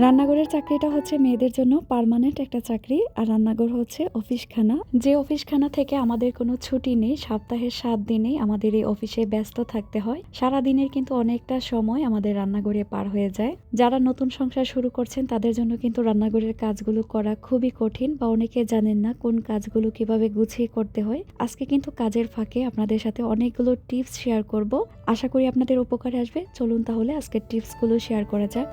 রান্নাঘরের চাকরিটা হচ্ছে মেয়েদের জন্য পার্মানেন্ট একটা চাকরি। আর রান্নাঘর হচ্ছে অফিসখানা, যে অফিসখানা থেকে আমাদের কোনো ছুটি নেই। সপ্তাহের 7 দিনেই আমাদের এই অফিসে ব্যস্ত থাকতে হয়। সারা দিনের কিন্তু অনেকটা সময় আমাদের রান্নাঘরে পার হয়ে যায়। যারা নতুন সংসার শুরু করছেন তাদের জন্য কিন্তু রান্নাঘরের কাজগুলো করা খুবই কঠিন, বা অনেকে জানেন না কোন কাজগুলো কিভাবে গুছিয়ে করতে হয়। আজকে কিন্তু কাজের ফাঁকে আপনাদের সাথে অনেকগুলো টিপস শেয়ার করব। আশা করি আপনাদের উপকারে আসবে। চলুন তাহলে আজকের টিপসগুলো শেয়ার করা যাক।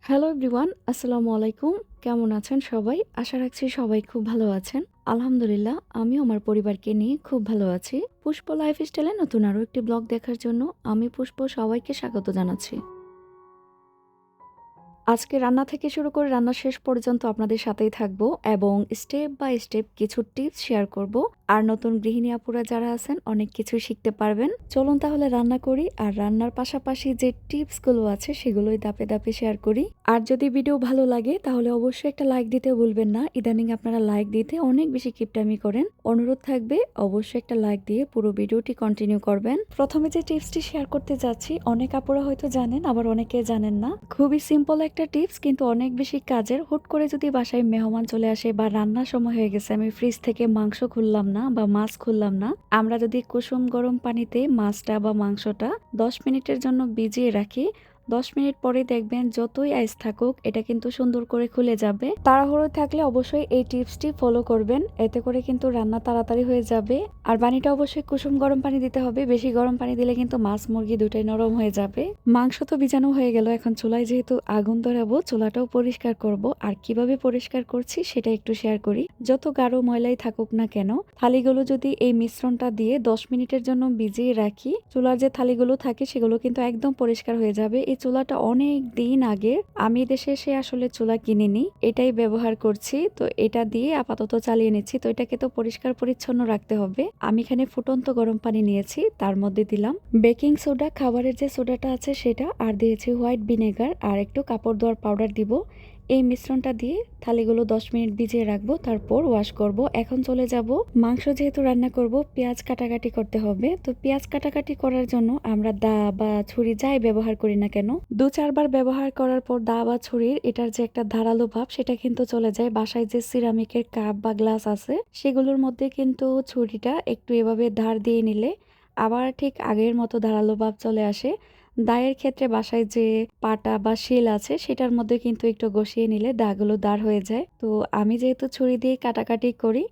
হ্যালো এভরিওয়ান, আসসালামু আলাইকুম। কেমন আছেন সবাই? আশা রাখছি সবাই খুব ভালো আছেন। আলহামদুলিল্লাহ, আমিও আমার পরিবারকে নিয়ে খুব ভালো আছি। পুষ্প লাইফস্টাইলে নতুন আরও একটি ব্লগ দেখার জন্য আমি পুষ্প সবাইকে স্বাগত জানাচ্ছি। আজকে রান্না থেকে শুরু করে রান্না শেষ পর্যন্ত আপনাদের সাথেই থাকবো এবং স্টেপ বাই স্টেপ কিছু টিপস শেয়ার করব। আর নতুন গৃহিণী আপুরা যারা আছেন অনেক কিছু শিখতে পারবেন। চলুন তাহলে রান্না করি, আর রান্নার পাশাপাশি যে টিপসগুলো আছে সেগুলোই ধাপে ধাপে শেয়ার করি। আর যদি ভিডিও ভালো লাগে তাহলে অবশ্যই একটা লাইক দিতে ভুলবেন না। ইদানিং আপনারা লাইক দিতে অনেক বেশি কিপটামি করেন। অনুরোধ থাকবে অবশ্যই একটা লাইক দিয়ে পুরো ভিডিওটি কন্টিনিউ করবেন। প্রথমে যে টিপসটি শেয়ার করতে যাচ্ছি অনেক আপুরা হয়তো জানেন, আবার অনেকে জানেন না। খুবই সিম্পল একটা টিপস, কিন্তু অনেক বেশি কাজের। হুট করে যদি বাসায় মেহমান চলে আসে বা রান্নার সময় হয়ে গেছে, আমি ফ্রিজ থেকে মাংস খুললাম না বা মাছ খুললাম না, আমরা যদি কুসুম গরম পানিতে মাছটা বা মাংসটা 10 মিনিটের জন্য ভিজিয়ে রাখি, 10 মিনিট পরে দেখবেন যতই আইস থাকুক এটা কিন্তু সুন্দর করে খুলে যাবে। তাড়াহুড়ো থাকলে অবশ্যই এই টিপসটি ফলো করবেন, এতে করে কিন্তু রান্না তাড়াতাড়ি হয়ে যাবে। আর পানিটা অবশ্যই কুসুম গরম পানি দিতে হবে। বেশি গরম পানি দিলে কিন্তু মাছ মুরগি দুটাই নরম হয়ে যাবে। মাংস তো ভিজানো হয়ে গেল, এখন চুলায় যেহেতু আগুন ধরাবো, চুলাটাও পরিষ্কার করব। আর কিভাবে পরিষ্কার করছি সেটা একটু শেয়ার করি। যত গাঢ় ময়লাই থাকুক না কেন, থালিগুলো যদি এই মিশ্রণটা দিয়ে 10 মিনিটের জন্য ভিজিয়ে রাখি, চুলার যে থালিগুলো থাকে সেগুলো কিন্তু একদম পরিষ্কার হয়ে যাবে। এই চুলাটা অনেক দিন আগে, আমি দেশে এসে আসলে চুলা কিনিনি, এটাই ব্যবহার করছি। তো এটা দিয়ে আপাতত চালিয়ে নিচ্ছি। তো এটাকে তো পরিষ্কার পরিচ্ছন্ন রাখতে হবে। আমি এখানে ফুটন্ত গরম পানি নিয়েছি, তার মধ্যে দিলাম বেকিং সোডা, খাবারের যে সোডাটা আছে সেটা, আর দিয়েছি হোয়াইট ভিনেগার, আর একটু কাপড় ধোয়ার পাউডার দিব। এই মিশ্রণটা দিয়ে থালিগুলো 10 মিনিট ভিজিয়ে রাখবো, তারপর ওয়াশ করব। এখন চলে যাব, মাংস যেহেতু রান্না করব পেঁয়াজ কাটাকাটি করতে হবে। তো পেঁয়াজ কাটাকাটি করার জন্য আমরা দা বা ছুরি যাই ব্যবহার করি না কেন, 2-4 বার ব্যবহার করার পর দা বা ছুরির এটার যে একটা ধারালো ভাব সেটা কিন্তু চলে যায়। বাসায় যে সিরামিকের কাপ বা গ্লাস আছে সেগুলোর মধ্যে কিন্তু ছুরিটা একটু এভাবে ধার দিয়ে নিলে আবার ঠিক আগের মতো ধারালো ভাব চলে আসে। দায়ের ক্ষেত্রে বাসায় যে পাটা বা শিল আছে সেটার মধ্যে কিন্তু একটু ঘষিয়ে নিলে দাগুলো দাঁড় হয়ে যায়। তো আমি যেহেতু ছুরি দিয়ে কাটাকাটি করি,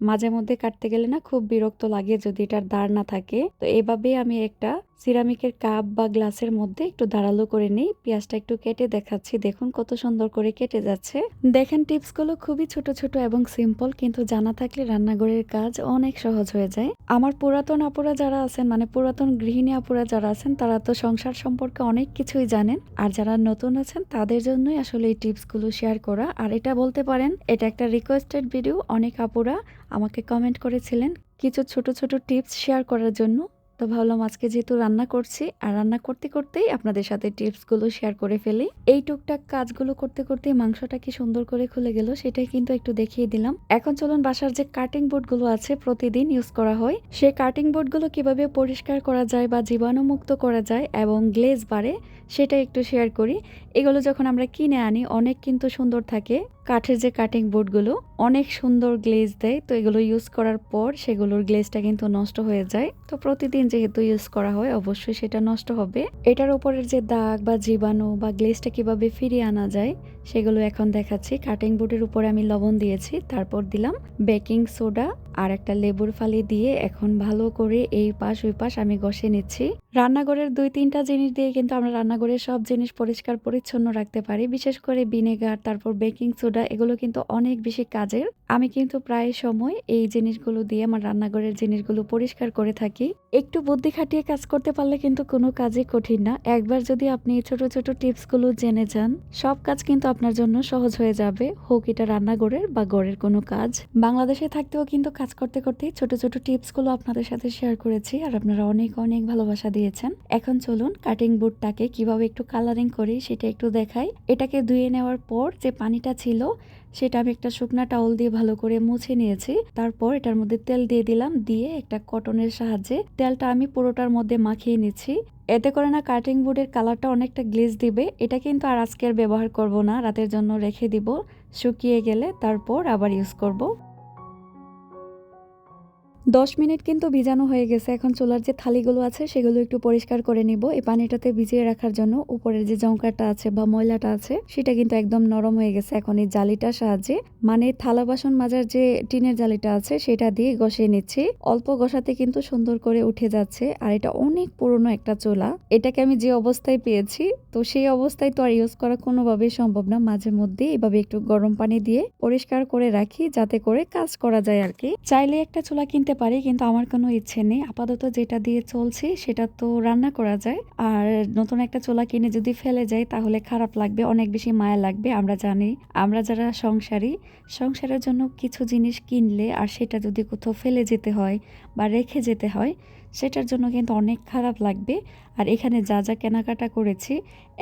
মাঝে মধ্যে কাটতে গেলে না খুব বিরক্ত লাগে যদি এটার দাঁড় না থাকে। তো এভাবেই আমি একটা সিরামিকের কাপ বা গ্লাসের মধ্যে একটু ধারালো করে নিই। পেঁয়াজটা একটু কেটে দেখাচ্ছি, দেখুন কত সুন্দর করে কেটে যাচ্ছে। দেখেন টিপসগুলো খুবই ছোট ছোট এবং সিম্পল, কিন্তু জানা থাকলে রান্নাঘরের কাজ অনেক সহজ হয়ে যায়। আমার পুরাতন আপুরা যারা আছেন, মানে পুরাতন গৃহিণী আপুরা যারা আছেন, তারা তো সংসার সম্পর্কে অনেক কিছুই জানেন। আর যারা নতুন আছেন তাদের জন্যই আসলে এই টিপসগুলো শেয়ার করা। আর এটা বলতে পারেন এটা একটা রিকোয়েস্টেড ভিডিও। অনেক আপুরা আমাকে কমেন্ট করেছিলেন কিছু ছোট ছোট টিপস শেয়ার করার জন্য। তো ভাবলাম আজকে যেহেতু রান্না করছি, আর রান্না করতে করতেই আপনাদের সাথে টিপসগুলো শেয়ার করে ফেলি। এই টুকটাক কাজগুলো করতে করতেই মাংসটা কি সুন্দর করে খুলে গেল সেটাই কিন্তু একটু দেখিয়ে দিলাম। এখন চলুন বাসার যে কাটিং বোর্ডগুলো আছে প্রতিদিন ইউজ করা হয়, সেই কাটিং বোর্ডগুলো কিভাবে পরিষ্কার করা যায় বা জীবাণুমুক্ত করা যায় এবং গ্লেজ বাড়ে সেটা একটু শেয়ার করি। এগুলো যখন আমরা কিনে আনি অনেক কিন্তু সুন্দর থাকে। কাঠের যে কাটিং বোর্ডগুলো অনেক সুন্দর গ্লেজ দেয়। তো এগুলো ইউজ করার পর সেগুলোর গ্লেজটা কিন্তু নষ্ট হয়ে যায়। তো প্রতিদিন যেহেতু ইউজ করা হয় অবশ্যই সেটা নষ্ট হবে। এটার উপরের যে দাগ বা জীবাণু বা গ্লেজটা কিভাবে ফিরিয়ে আনা যায় সেগুলো এখন দেখাচ্ছি। কাটিং বোর্ডের উপরে আমি লবণ দিয়েছি, তারপর দিলাম বেকিং সোডা আর একটা লেবুর ফালি দিয়ে এখন ভালো করে এই পাশ ওই পাশ আমি ঘষে নিচ্ছি। রান্নাঘরের 2-3টা জিনিস দিয়ে কিন্তু আমরা রান্নাঘরের সব জিনিস পরিষ্কার পরিচ্ছন্ন রাখতে পারি। বিশেষ করে ভিনেগার, তারপর বেকিং সোডা, এগুলো কিন্তু অনেক বেশি কাজের। আমি কিন্তু প্রায় সময় এই জিনিসগুলো দিয়ে আমার রান্নাঘরের জিনিসগুলো পরিষ্কার করে থাকি। একটু বুদ্ধি খাটিয়ে কাজ করতে পারলে কিন্তু কোনো কাজই কঠিন না। একবার যদি আপনি ছোট ছোট টিপসগুলো জেনে যান, সব কাজ কিন্তু আপনার জন্য সহজ হয়ে যাবে, হোক এটা রান্নাঘরের বা ঘরের কোনো কাজ। বাংলাদেশে থাকতেও কিন্তু কাজ করতে করতে ছোট ছোট টিপসগুলো আপনাদের সাথে শেয়ার করেছি, আর আপনারা অনেক অনেক ভালোবাসা দিয়েছেন। এখন চলুন কাটিং বোর্ডটাকে কিভাবে একটু কালারিং করি সেটা একটু দেখাই। এটাকে ধুয়ে নেওয়ার পর যে পানিটা ছিল সেটা আমি একটা শুকনা টাওয়াল দিয়ে ভালো করে মুছে নিয়েছি। তারপর এটার মধ্যে তেল দিয়ে দিলাম, দিয়ে একটা কটনের সাহায্যে তেলটা আমি পুরোটার মধ্যে মাখিয়ে নিচ্ছি। এতে করে না কাটিং বোর্ডের কালারটা অনেকটা গ্লেজ দিবে। এটা কিন্তু আর আজকে আর ব্যবহার করব না, রাতের জন্য রেখে দিব, শুকিয়ে গেলে তারপর আবার ইউজ করব। 10 মিনিট কিন্তু ভিজানো হয়ে গেছে। এখন চুলার যে থালিগুলো আছে সেগুলো একটু পরিষ্কার করে নিব। এই পানিটাতে ভিজিয়ে রাখার জন্য উপরের যে জংকাটা আছে বা ময়লাটা আছে সেটা কিন্তু একদম নরম হয়ে গেছে। এখন এই জালিটার সাহায্যে, মানে থালা বাসন মাজার যে টিনের জালিটা আছে সেটা দিয়ে ঘষিয়ে নিচ্ছি। অল্প ঘষাতে কিন্তু সুন্দর করে উঠে যাচ্ছে। আর এটা অনেক পুরনো একটা চুলা, এটাকে আমি যে অবস্থায় পেয়েছি, তো সেই অবস্থায় তো আর ইউজ করা কোনোভাবেই সম্ভব না। মাঝে মধ্যে এভাবে একটু গরম পানি দিয়ে পরিষ্কার করে রাখি, যাতে করে কাজ করা যায় আর কি। চাইলে একটা চুলা কিনতে পারি, কিন্তু আমার কোনো ইচ্ছে নেই। আপাতত যেটা দিয়ে চলছি সেটা তো রান্না করা যায়। আর নতুন একটা চুলা কিনে যদি ফেলে যাই তাহলে খারাপ লাগবে, অনেক বেশি মায়া লাগবে। আমরা জানি, আমরা যারা সংসারের জন্য কিছু জিনিস কিনলে আর সেটা যদি কোথাও ফেলে যেতে হয় বা রেখে যেতে হয়, সেটার জন্য কিন্তু অনেক খারাপ লাগবে। আর এখানে যা যা কেনাকাটা করেছি,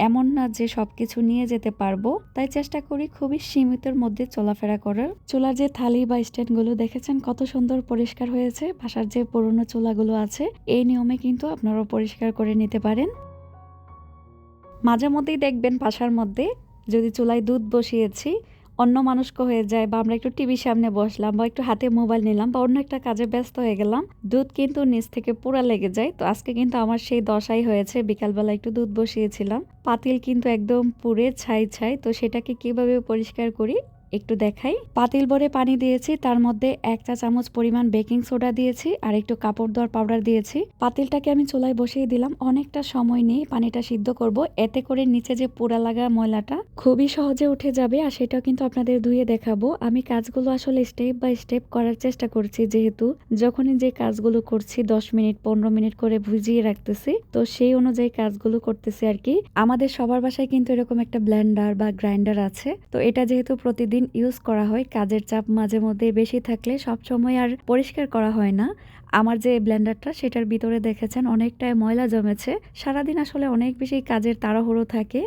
এমন না যে সবকিছু নিয়ে যেতে পারবো, তাই চেষ্টা করি খুবই সীমিতের মধ্যে চলাফেরা করার। চুলার যে থালি বা স্ট্যান্ডগুলো দেখেছেন কত সুন্দর পরিষ্কার হয়েছে। বাসার যে পুরনো চুলাগুলো আছে এই নিয়মে কিন্তু আপনারাও পরিষ্কার করে নিতে পারেন। মাঝে মধ্যেই দেখবেন বাসার মধ্যে যদি চুলায় দুধ বসিয়েছি, অন্য মানুষকে হয়ে যায়, বা আমরা একটু টিভির সামনে বসলাম বা একটু হাতে মোবাইল নিলাম বা অন্য একটা কাজে ব্যস্ত হয়ে গেলাম, দুধ কিন্তু নিচ থেকে পুরা লেগে যায়। তো আজকে কিন্তু আমার সেই দশাই হয়েছে। বিকালবেলা একটু দুধ বসিয়েছিলাম, পাতিল কিন্তু একদম পুড়ে ছাই ছাই। তো সেটাকে কিভাবে পরিষ্কার করি একটু দেখাই। পাতিল ভরে পানি দিয়েছি, তার মধ্যে 1 চা চামচ পরিমাণ বেকিং সোডা দিয়েছি আর একটু কাপড় ধোয়ার পাউডার দিয়েছি। পাতিলটাকে আমি চুলায় বসিয়ে দিলাম। অনেকটা সময় নিয়ে পানিটা সিদ্ধ করব, এতে করে নিচে যে পোড়া লাগা ময়লাটা খুবই সহজে উঠে যাবে। আর সেটাও কিন্তু আপনাদের ধুয়ে দেখাবো। আমি কাজগুলো আসলে স্টেপ বাই স্টেপ করার চেষ্টা করছি, যেহেতু যখনই যে কাজগুলো করছি 10 মিনিট 15 মিনিট করে ভিজিয়ে রাখতেছি, তো সেই অনুযায়ী কাজগুলো করতেছি আর কি। আমাদের সবার বাসায় কিন্তু এরকম একটা ব্লেন্ডার বা গ্রাইন্ডার আছে। তো এটা যেহেতু প্রতিদিন ইউজ করা হয়, কাজের চাপ মাঝে মধ্যে বেশি থাকলে সব সময় আর পরিষ্কার করা হয় না। আমার যে ব্লেন্ডারটা সেটার ভিতরে দেখেছেন অনেকটাই ময়লা জমেছে। সারাদিন আসলে অনেক বেশি কাজের তাড়াহুড়ো থাকে।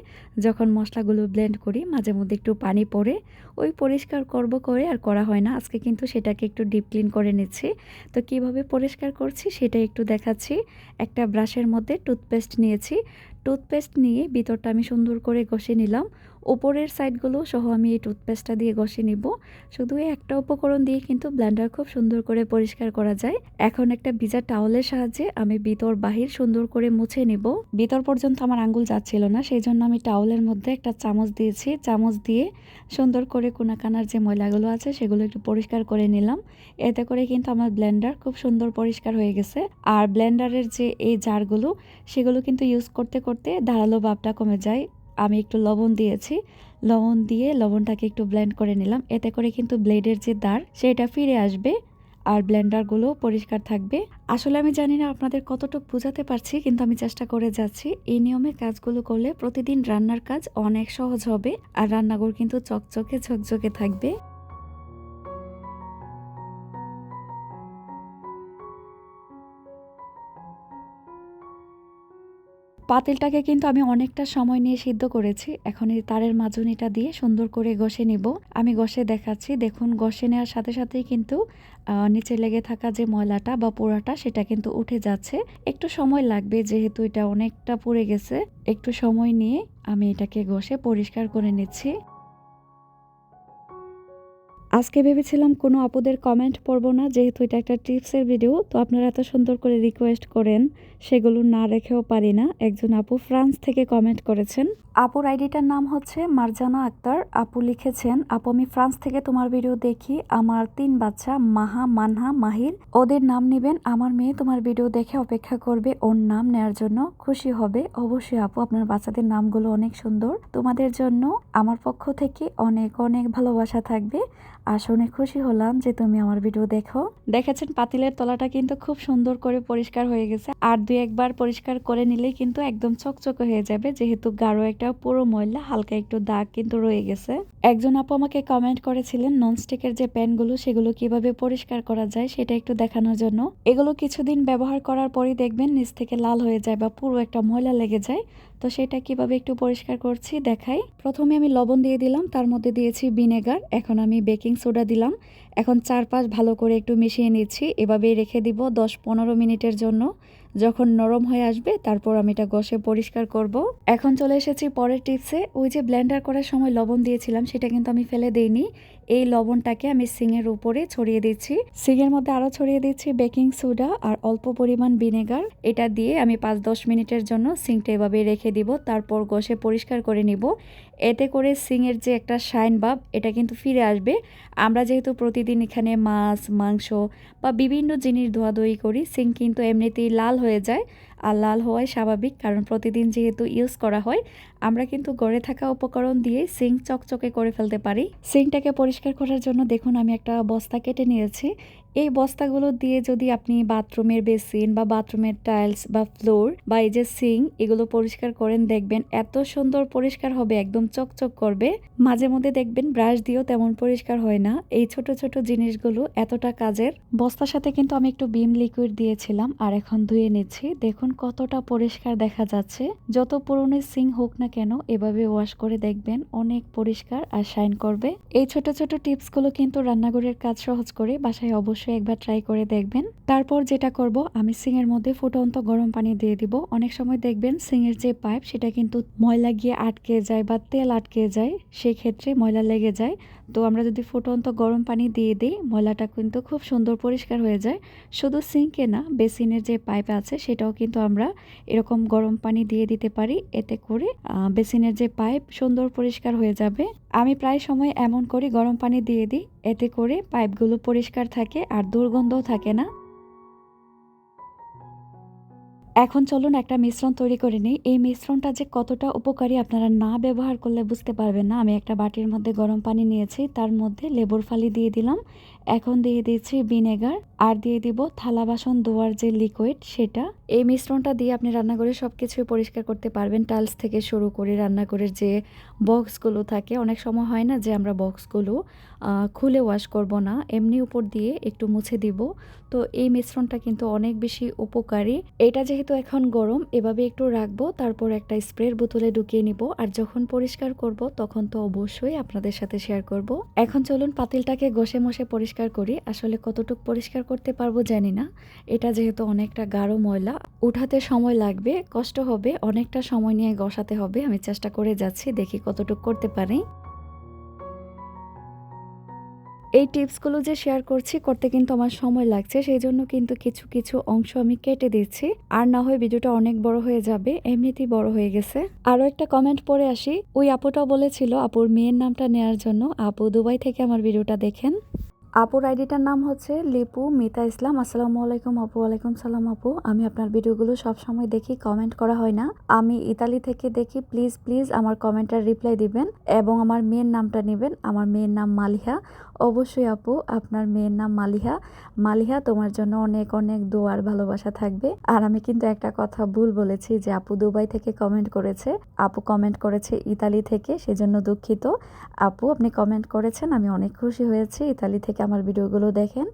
যখন মশলাগুলো ব্লেন্ড করি মাঝে মধ্যে একটু পানি পড়ে, ওই পরিষ্কার করব করে আর করা হয় না। আজকে কিন্তু সেটাকে একটু ডিপ ক্লিন করে নিচ্ছি। তো কিভাবে পরিষ্কার করছি সেটা একটু দেখাচ্ছি। একটা ব্রাশের মধ্যে টুথপেস্ট নিয়েছি। টুথপেস্ট নিয়ে ভিতরটা আমি সুন্দর করে ঘষে নিলাম। উপরের সাইডগুলো সহ আমি এই টুথপেস্টটা দিয়ে ঘষে নিব। শুধু এই একটা উপকরণ দিয়ে কিন্তু ব্লেন্ডার খুব সুন্দর করে পরিষ্কার করা যায়। এখন একটা ভিজা টাওয়ালের সাহায্যে আমি ভিতর বাহির সুন্দর করে মুছে নিব। ভিতর পর্যন্ত আমার আঙ্গুল যাচ্ছিল না, সেই জন্য আমি টাওয়ালের মধ্যে একটা চামচ দিয়েছি। চামচ দিয়ে সুন্দর করে কোনাকানার যে ময়লাগুলো আছে সেগুলো একটু পরিষ্কার করে নিলাম। এতে করে কিন্তু আমার ব্লেন্ডার খুব সুন্দর পরিষ্কার হয়ে গেছে। আর ব্লেন্ডারের যে এই জারগুলো সেগুলো কিন্তু ইউজ করতে করতে ধারালো ভাবটা কমে যায়। আমি একটু লবণ দিয়েছি, লবণ দিয়ে লবণটাকে একটু ব্লেন্ড করে নিলাম। এতে করে কিন্তু ব্লেডের যে দাঁড় সেটা ফিরে আসবে আর ব্লেন্ডারগুলো পরিষ্কার থাকবে। আসলে আমি জানি না আপনাদের কতটুকু বোঝাতে পারছি, কিন্তু আমি চেষ্টা করে যাচ্ছি। এই নিয়মে কাজগুলো করলে প্রতিদিন রান্নার কাজ অনেক সহজ হবে আর রান্নাঘর কিন্তু চকচকে ঝকঝকে থাকবে। পাতিলটাকে কিন্তু আমি অনেকটা সময় নিয়ে সিদ্ধ করেছি। এখন এই তারের মাজনিটা দিয়ে সুন্দর করে ঘষে নিব। আমি ঘষে দেখাচ্ছি, দেখুন ঘষে নেওয়ার সাথে সাথেই কিন্তু নিচে লেগে থাকা যে ময়লাটা বা পোড়াটা সেটা কিন্তু উঠে যাচ্ছে। একটু সময় লাগবে যেহেতু এটা অনেকটা পুড়ে গেছে। একটু সময় নিয়ে আমি এটাকে ঘষে পরিষ্কার করে নিচ্ছি। আজকে ভেবেছিলাম কোনো আপুদের কমেন্ট পড়বো না, যেহেতু এটা একটা টিপসের ভিডিও। তো আপনারা এত সুন্দর করে রিকোয়েস্ট করেন, সেগুলো না রেখেও পারি না। একজন আপু ফ্রান্স থেকে কমেন্ট করেছেন। আপুর আইডিটার নাম হচ্ছে মারজানা আক্তার। আপু লিখেছেন, আপু আমি ফ্রান্স থেকে তোমার ভিডিও দেখি। আমার 3 বাচ্চা মাহা, মানহা, মাহির। ওদের নাম নেবেন। আমার মেয়ে তোমার ভিডিও দেখে অপেক্ষা করবে ওর নাম নেয়ার জন্য, খুশি হবে। অবশ্যই আপু, আপনার বাচ্চাদের নামগুলো অনেক সুন্দর। তোমাদের জন্য আমার পক্ষ থেকে অনেক অনেক ভালোবাসা থাকবে। আর শুনে খুশি হলাম যে তুমি আমার ভিডিও দেখো। দেখেছেন পাতিলের তলাটা কিন্তু খুব সুন্দর করে পরিষ্কার হয়ে গেছে। আর 2-1 বার পরিষ্কার করে নিলেই কিন্তু একদম চকচকে হয়ে যাবে, যেহেতু গাঢ় একটা পুরো ময়লা, হালকা একটু দাগ কিন্তু রয়ে গেছে। একজন আপু আমাকে কমেন্ট করেছিলেন ননস্টিকের যে প্যানগুলো সেগুলো কিভাবে পরিষ্কার করা যায় সেটা একটু দেখানোর জন্য। এগুলো কিছুদিন ব্যবহার করার পরই দেখবেন নিচ থেকে লাল হয়ে যায় বা পুরো একটা ময়লা লেগে যায়। তো সেটা কিভাবে একটু পরিষ্কার করছি দেখাই। প্রথমে আমি লবণ দিয়ে দিলাম, তার মধ্যে দিয়েছি ভিনেগার, এখন আমি বেকিং সোডা দিলাম। এখন চারপাশ ভালো করে একটু মিশিয়ে নিচ্ছি। এভাবেই রেখে দিব 10-15 মিনিটের জন্য। যখন নরম হয়ে আসবে তারপর আমি এটা ঘষে পরিষ্কার করব। এখন চলে এসেছি পরের টিপসে। ওই যে ব্লেন্ডার করার সময় লবণ দিয়েছিলাম সেটা কিন্তু আমি ফেলে দেইনি। এই লবণটাকে আমি সিংয়ের উপরে ছড়িয়ে দিচ্ছি। সিংয়ের মধ্যে আরও ছড়িয়ে দিচ্ছি বেকিং সোডা আর অল্প পরিমাণ ভিনেগার। এটা দিয়ে আমি 5-10 মিনিটের জন্য সিংটা এভাবে রেখে দিব, তারপর ঘষে পরিষ্কার করে নিব। এতে করে সিংয়ের যে একটা শাইন ভাব এটা কিন্তু ফিরে আসবে। আমরা যেহেতু প্রতিদিন এখানে মাছ, মাংস বা বিভিন্ন জিনিস ধোয়াধুয়ি করি, সিং কিন্তু এমনিতেই লাল হয়ে যায়। আর লাল হওয়াই স্বাভাবিক, কারণ প্রতিদিন যেহেতু ইউজ করা হয়। আমরা কিন্তু ঘরে থাকা উপকরণ দিয়ে সিং চকচকে করে ফেলতে পারি। সিংটাকে পরিষ্কার করার জন্য দেখুন আমি একটা বস্তা কেটে নিয়েছি। এই বস্তাগুলো দিয়ে যদি আপনি বাথরুমের বেসিন বা বাথরুমের টাইলস বা ফ্লোর বা এই যে সিং এগুলো পরিষ্কার করেন, দেখবেন এত সুন্দর পরিষ্কার হবে, একদম চকচক করবে। মাঝে মধ্যে দেখবেন ব্রাশ দিয়েও তেমন পরিষ্কার হয় না। এই ছোট ছোট জিনিসগুলো এতটা কাজের। বস্তার সাথে কিন্তু আমি একটু ভিম লিকুইড দিয়েছিলাম আর এখন ধুয়ে নিচ্ছি। দেখুন কতটা পরিষ্কার দেখা যাচ্ছে। যত পুরনো সিং হোক না কেন এভাবে ওয়াশ করে দেখবেন অনেক পরিষ্কার আর শাইন করবে। এই ছোট ছোট টিপসগুলো কিন্তু রান্নাঘরের কাজ সহজ করে বাসায় অবশ্যই একবার ট্রাই করে দেখবেন। তারপর যেটা করব, আমি সিং এর মধ্যে ফুটন্ত গরম পানি দিয়ে দিব। অনেক সময় দেখবেন সিং এর যে পাইপ সেটা কিন্তু ময়লা গিয়ে আটকে যায় বা তেল আটকে যায়, সেই ক্ষেত্রে ময়লা লেগে যায়। তো আমরা যদি ফুটন্ত গরম পানি দিয়ে দিই, ময়লাটা কিন্তু খুব সুন্দর পরিষ্কার হয়ে যায়। শুধু সিঙ্কে না, বেসিনের যে পাইপ আছে সেটাও কিন্তু আমরা এরকম গরম পানি দিয়ে দিতে পারি। এতে করে বেসিনের যে পাইপ সুন্দর পরিষ্কার হয়ে যাবে। আমি প্রায় সময় এমন করি, গরম পানি দিয়ে দিই। এতে করে পাইপগুলো পরিষ্কার থাকে আর দুর্গন্ধও থাকে না। এখন চলুন একটা মিশ্রণ তৈরি করে নিই। এই মিশ্রণটা যে কতটা উপকারী আপনারা না ব্যবহার করলে বুঝতে পারবেন না। আমি একটা বাটির মধ্যে গরম পানি নিয়েছি, তার মধ্যে লেবুর ফালি দিয়ে দিলাম। এখন দিয়ে দিচ্ছি ভিনেগার আর দিয়ে দিব থালা বাসন ধোয়ার যে লিকুইড সেটা। এই মিশ্রণটা দিয়ে আপনি রান্নাঘরে সবকিছু পরিষ্কার করতে পারবেন, টাইলস থেকে শুরু করে রান্নাঘরের যে বক্সগুলো থাকে। অনেক সময় হয় না যে আমরা বক্সগুলো খুলে ওয়াশ করব না, এমনি উপর দিয়ে একটু মুছে দিব। তো এই মিশ্রণটা কিন্তু অনেক বেশি উপকারী। এটা যেহেতু এখন গরম, এভাবে একটু রাখবো, তারপর একটা স্প্রের বোতলে ঢুকিয়ে নিব। আর যখন পরিষ্কার করব তখন তো অবশ্যই আপনাদের সাথে শেয়ার করব। এখন চলুন পাতিলটাকে ঘষে মশে পরিষ্কার করি। আসলে কতটুকু পরিষ্কার করতে পারবো জানি না। এটা যেহেতু অনেকটা গাঢ় ময়লা, উঠাতে সময় লাগবে, কষ্ট হবে, অনেকটা সময় নিয়ে ঘষাতে হবে। আমি চেষ্টা করে যাচ্ছি, দেখি কতটুকু করতে পারি। এই টিপসগুলো যে শেয়ার করতে কিন্তু আমার সময় লাগছে, সেই জন্য কিন্তু কিছু কিছু অংশ আমি কেটে দিচ্ছি। আর না হয় ভিডিওটা অনেক বড় হয়ে যাবে, এমনিতেই বড় হয়ে গেছে। আরও একটা কমেন্ট পড়ে আসি। ওই আপুটাও বলেছিল আপুর মেয়ের নামটা নেয়ার জন্য। আপু দুবাই থেকে আমার ভিডিওটা দেখেন। আপুর আইডিটার নাম হচ্ছে লিপু মিতা ইসলাম। আসসালামু আলাইকুম আপু। ওয়ালাইকুম সালাম আপু। আমি আপনার ভিডিওগুলো সব সময় দেখি, কমেন্ট করা হয় না। আমি ইতালি থেকে দেখি। প্লিজ প্লিজ আমার কমেন্টের রিপ্লাই দিবেন এবং আমার মেয়ের নামটা নেবেন। আমার মেয়ের নাম মালিহা। অবশ্যই আপু, আপনার মেয়ের নাম মালিহা। মালিহা, তোমার জন্য অনেক অনেক দোয়ার ভালোবাসা থাকবে। আর আমি কিন্তু একটা কথা ভুল বলেছি যে আপু দুবাই থেকে কমেন্ট করেছে। আপু কমেন্ট করেছে ইতালি থেকে, সেজন্য দুঃখিত। আপু আপনি কমেন্ট করেছেন, আমি অনেক খুশি হয়েছি। ইতালি থেকে আমার ভিডিওগুলো দেখেন,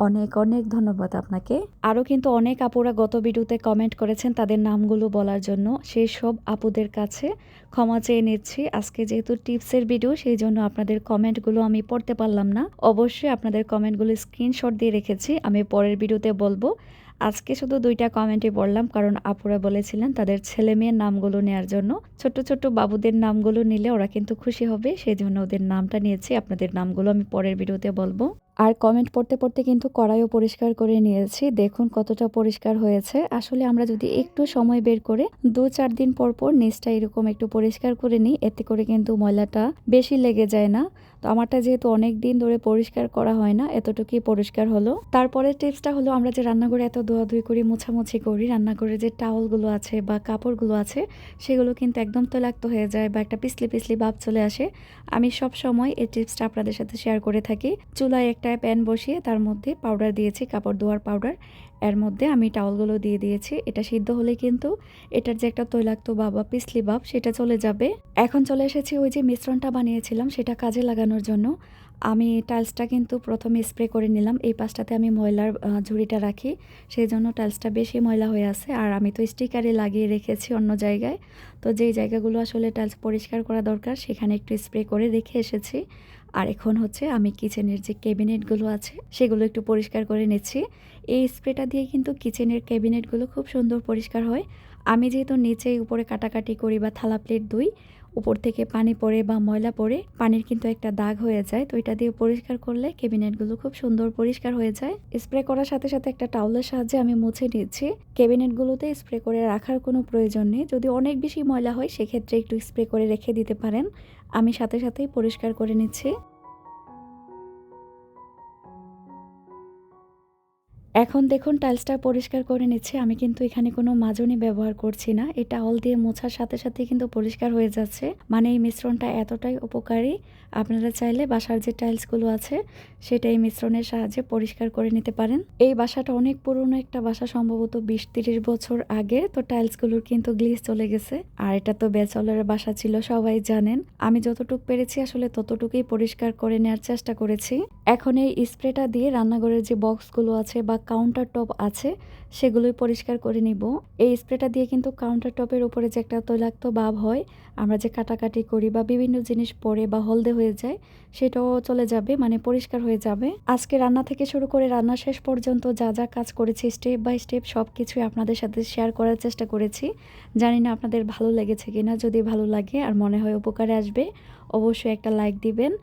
অনেক অনেক ধন্যবাদ আপনাকে। আরও কিন্তু অনেক আপুরা গত ভিডিওতে কমেন্ট করেছেন তাদের নামগুলো বলার জন্য, সেই সব আপুদের কাছে ক্ষমা চেয়ে নিচ্ছি। আজকে যেহেতু টিপসের ভিডিও, সেই জন্য আপনাদের কমেন্টগুলো আমি পড়তে পারলাম না। অবশ্যই আপনাদের কমেন্টগুলো স্ক্রিনশট দিয়ে রেখেছি, আমি পরের ভিডিওতে বলবো। আজকে শুধু 2টা কমেন্টই পড়লাম, কারণ আপুরা বলেছিলেন তাদের ছেলে মেয়ের নামগুলো নেওয়ার জন্য। ছোট ছোট বাবুদের নামগুলো নিলে ওরা কিন্তু খুশি হবে, সেই জন্য ওদের নামটা নিয়েছি। আপনাদের নামগুলো আমি পরের ভিডিওতে বলবো। আর কমেন্ট পড়তে পড়তে কিন্তু কড়াইও পরিষ্কার করে নিয়েছি। দেখুন কতটা পরিষ্কার হয়েছে। আসলে আমরা যদি একটু সময় বের করে 2-4 দিন পর পর নিচটা এরকম একটু পরিষ্কার করে নিই, এতে করে কিন্তু ময়লাটা বেশি লেগে যায় না। তো আমারটা যেহেতু অনেক দিন ধরে পরিষ্কার করা হয় না, এতটুকুই পরিষ্কার হলো। তারপরে টিপসটা হলো, আমরা যে রান্নাঘরে এত ধোয়াধুয়ি করি, মোছামুছি করি, রান্নাঘরে যে টাওয়ালগুলো আছে বা কাপড়গুলো আছে সেগুলো কিন্তু একদম তৈলাক্ত হয়ে যায় বা একটা পিছলি পিছলি ভাব চলে আসে। আমি সব সময় এই টিপসটা আপনাদের সাথে শেয়ার করে থাকি। চুলায় একটা প্যান বসিয়ে তার মধ্যে পাউডার দিয়েছি, কাপড় ধোয়ার পাউডার। এর মধ্যে আমি টাওয়ালগুলো দিয়ে দিয়েছি। এটা সিদ্ধ হলে কিন্তু এটার যে একটা তৈলাক্ত ভাব বা পিছলি ভাব সেটা চলে যাবে। এখন চলে এসেছি ওই যে মিশ্রণটা বানিয়েছিলাম সেটা কাজে লাগানোর জন্য। আমি টাইলসটা কিন্তু প্রথমে স্প্রে করে নিলাম। এই পাশটাতে আমি ময়লার ঝুড়িটা রাখি, সেই জন্য টাইলসটা বেশি ময়লা হয়ে আছে। আর আমি তো স্টিকারে লাগিয়ে রেখেছি অন্য জায়গায়, তো যেই জায়গাগুলো আসলে টাইলস পরিষ্কার করা দরকার সেখানে একটু স্প্রে করে রেখে এসেছি। আর এখন হচ্ছে আমি কিচেনের যে ক্যাবিনেটগুলো আছে সেগুলো একটু পরিষ্কার করে নিচ্ছি। এই স্প্রেটা দিয়ে কিন্তু কিচেনের ক্যাবিনেটগুলো খুব সুন্দর পরিষ্কার হয়। আমি যেহেতু নিচে উপরে কাটাকাটি করি বা থালা প্লেট ধুই, উপর থেকে পানি পড়ে বা ময়লা পড়ে পানির কিন্তু একটা দাগ হয়ে যায়, তো এটা দিয়ে পরিষ্কার করলে ক্যাবিনেটগুলো খুব সুন্দর পরিষ্কার হয়ে যায়। স্প্রে করার সাথে সাথে একটা টাওয়ালের সাহায্যে আমি মুছে নিচ্ছি। ক্যাবিনেটগুলোতে স্প্রে করে রাখার কোনো প্রয়োজন নেই, যদি অনেক বেশি ময়লা হয় সেক্ষেত্রে একটু স্প্রে করে রেখে দিতে পারেন। আমি সাথে সাথেই পরিষ্কার করে নিচ্ছি। এখন দেখুন টাইলসটা পরিষ্কার করে নিচ্ছি। আমি কিন্তু এখানে কোনো মাজনি ব্যবহার করছি না। এই টাওয়াল দিয়ে মোছার সাথে সাথেই কিন্তু পরিষ্কার হয়ে যাচ্ছে। মানে এই মিশ্রণটা এতটাই উপকারী, আপনারা চাইলে বাসার যে টাইলসগুলো আছে সেটা এই মিশ্রণের সাহায্যে পরিষ্কার করে নিতে পারেন। এই বাসাটা অনেক পুরনো একটা বাসা, সম্ভবত ২০-৩০ বছর আগে, তো টাইলসগুলোর কিন্তু গ্লিজ চলে গেছে। আর এটা তো ব্যাচেলরের বাসা ছিল, সবাই জানেন। আমি যতটুকু পেরেছি আসলে ততটুকুই পরিষ্কার করে নেওয়ার চেষ্টা করেছি। এখন এই স্প্রেটা দিয়ে রান্নাঘরের যে বক্সগুলো আছে বা কাউন্টার টপ আছে সেগুলোই পরিষ্কার করে নিব। এই স্প্রেটা দিয়ে কিন্তু কাউন্টার টপের উপরে যে একটা তৈলাক্ত ভাব হয়, আমরা যে কাটাকাটি করি বা বিভিন্ন জিনিস পড়ে বা হলদে হয়ে যায়, সেটাও চলে যাবে, মানে পরিষ্কার হয়ে যাবে। আজকে রান্না থেকে শুরু করে রান্না শেষ পর্যন্ত যা যা কাজ করেছি স্টেপ বাই স্টেপ সব কিছুই আপনাদের সাথে শেয়ার করার চেষ্টা করেছি। জানি না আপনাদের ভালো লেগেছে কিনা। যদি ভালো লাগে আর মনে হয় উপকারে আসবে, অবশ্যই একটা লাইক দিবেন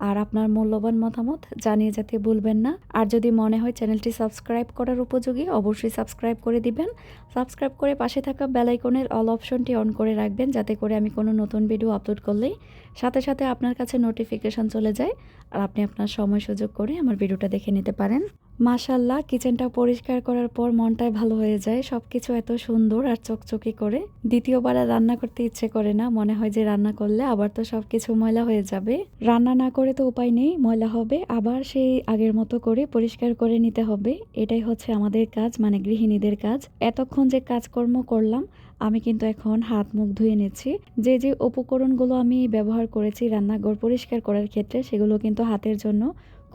আর আপনার মূল্যবান মতামত জানিয়ে যেতে ভুলবেন না। আর যদি মনে হয় চ্যানেলটি সাবস্ক্রাইব করার উপযোগী, অবশ্যই সাবস্ক্রাইব করে দিবেন। সাবস্ক্রাইব করে পাশে থাকা বেল আইকনের অল অপশনটি অন করে রাখবেন, যাতে করে আমি কোনো নতুন ভিডিও আপলোড করলেই সাথে সাথে আপনার কাছে নোটিফিকেশন চলে যায় আর আপনি আপনার সময় সুযোগ করে আমার ভিডিওটা দেখে নিতে পারেন। মাশাআল্লাহ, কিচেনটা পরিষ্কার করার পর মনটাই ভালো হয়ে যায়। সবকিছু এত সুন্দর আর চকচকে করে দ্বিতীয়বার আর রান্না করতে ইচ্ছে করে না। মনে হয় যে রান্না করলে আবার তো সবকিছু ময়লা হয়ে যাবে। রান্না না করে তো উপায় নেই, ময়লা হবে, আবার সেই আগের মতো করে পরিষ্কার করে নিতে হবে। এটাই হচ্ছে আমাদের কাজ, মানে গৃহিণীদের কাজ। এতক্ষণ যে কাজকর্ম করলাম, আমি কিন্তু এখন হাত মুখ ধুয়ে নিচ্ছি। যে যে উপকরণগুলো আমি ব্যবহার করেছি রান্নাঘর পরিষ্কার করার ক্ষেত্রে, সেগুলো কিন্তু হাতের জন্য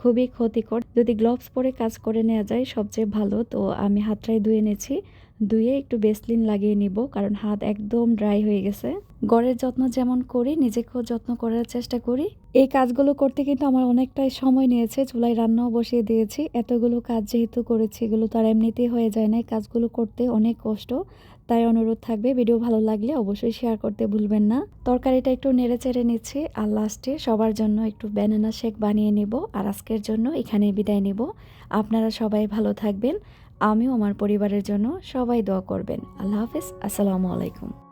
খুবই ক্ষতিকর। যদি গ্লোভস পরে কাজ করে নেওয়া যায় সবচেয়ে ভালো। তো আমি হাতটাই ধুয়ে নিয়েছি, ধুয়ে একটু ভেসলিন লাগিয়ে নিব, কারণ হাত একদম ড্রাই হয়ে গেছে। ঘরের যত্ন যেমন করি, নিজেকেও যত্ন করার চেষ্টা করি। এই কাজগুলো করতে কিন্তু আমার অনেকটাই সময় নিয়েছে। চুলায় রান্নাও বসিয়ে দিয়েছি। এতগুলো কাজ যেহেতু করেছি, এগুলো তো আর এমনিতেই হয়ে যায় না, এই কাজগুলো করতে অনেক কষ্ট। তাই অনুরোধ থাকবে, ভিডিও ভালো লাগলে অবশ্যই শেয়ার করতে ভুলবেন না। তরকারিটা একটু নেড়ে চেড়ে নিচ্ছি আর লাস্টে সবার জন্য একটু ব্যানানা শেক বানিয়ে নিব। আর আজকের জন্য এখানেই বিদায় নিব। আপনারা সবাই ভালো থাকবেন, আমিও আমার পরিবারের জন্য সবাই দোয়া করবেন। আল্লাহ হাফেজ, আসসালামু আলাইকুম।